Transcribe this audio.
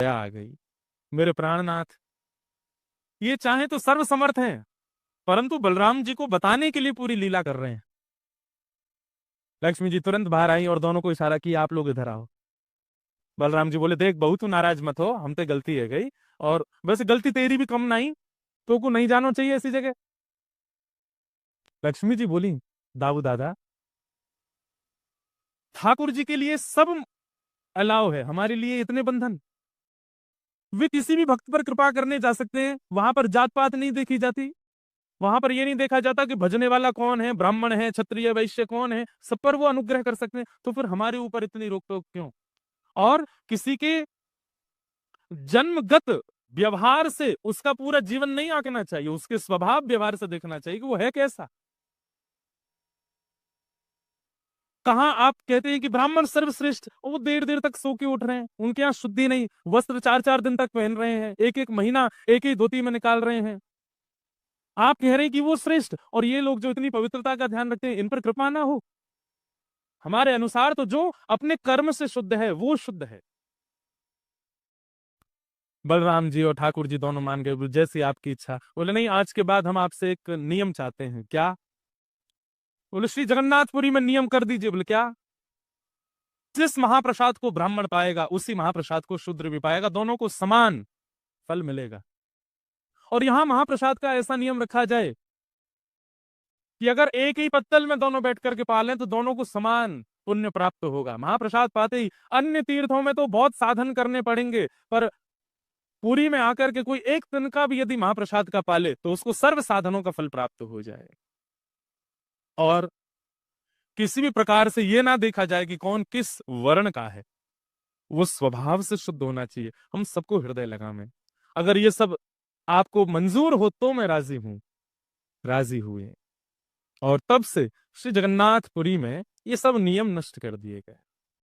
दया आ गई। मेरे प्राणनाथ, ये चाहे तो सर्वसमर्थ हैं, परंतु बलराम जी को बताने के लिए पूरी लीला कर रहे हैं। लक्ष्मी जी तुरंत बाहर आई और दोनों को इशारा किया, आप लोग इधर आओ। बलराम जी बोले, देख बहू तू नाराज मत हो, हम पे गलती है गई, और वैसे गलती तेरी भी कम नहीं, तो को नहीं जाना चाहिए ऐसी जगह। लक्ष्मी जी बोली, दाऊ दादा, ठाकुर जी के लिए सब अलाउ है, हमारे लिए इतने बंधन। वे किसी भी भक्त पर कृपा करने जा सकते हैं, वहां पर जात पात नहीं देखी जाती, वहां पर यह नहीं देखा जाता कि भजने वाला कौन है, ब्राह्मण है, क्षत्रिय वैश्य कौन है, सब पर वो अनुग्रह कर सकते हैं, तो फिर हमारे ऊपर इतनी रोक टोक क्यों? और किसी के जन्मगत व्यवहार से उसका पूरा जीवन नहीं आंकना चाहिए, उसके स्वभाव व्यवहार से देखना चाहिए कि वो है कैसा। कहाँ आप कहते हैं कि ब्राह्मण सर्वश्रेष्ठ, और वो देर देर तक सो के उठ रहे हैं, उनके यहाँ शुद्धि नहीं, वस्त्र 4-4 दिन तक पहन रहे हैं, एक एक महीना एक ही धोती में निकाल रहे हैं। आप कह रहे हैं कि वो श्रेष्ठ, और ये लोग जो इतनी पवित्रता का ध्यान रखते हैं, इन पर कृपा ना हो? हमारे अनुसार तो जो अपने कर्म से शुद्ध है वो शुद्ध है। बलराम जी और ठाकुर जी दोनों मान गए, बोले, जैसी आपकी इच्छा। बोले, नहीं, आज के बाद हम आपसे एक नियम चाहते हैं। क्या? बोले, श्री जगन्नाथपुरी में नियम कर दीजिए। बोले, क्या? जिस महाप्रसाद को ब्राह्मण पाएगा उसी महाप्रसाद को शूद्र भी पाएगा, दोनों को समान फल मिलेगा। और यहां महाप्रसाद का ऐसा नियम रखा जाए कि अगर एक ही पत्तल में दोनों बैठ करके पालें तो दोनों को समान पुण्य प्राप्त होगा। महाप्रसाद पाते ही, अन्य तीर्थों में तो बहुत साधन करने पड़ेंगे, पर पुरी में आकर के कोई एक दिन का भी यदि महाप्रसाद का पाले तो उसको सर्व साधनों का फल प्राप्त हो जाए। और किसी भी प्रकार से यह ना देखा जाए कि कौन किस वर्ण का है, वो स्वभाव से शुद्ध होना चाहिए। हम सबको हृदय लगावें। अगर ये सब आपको मंजूर हो तो मैं राजी हूं। राजी हुए, और तब से श्री जगन्नाथपुरी में ये सब नियम नष्ट कर दिए गए।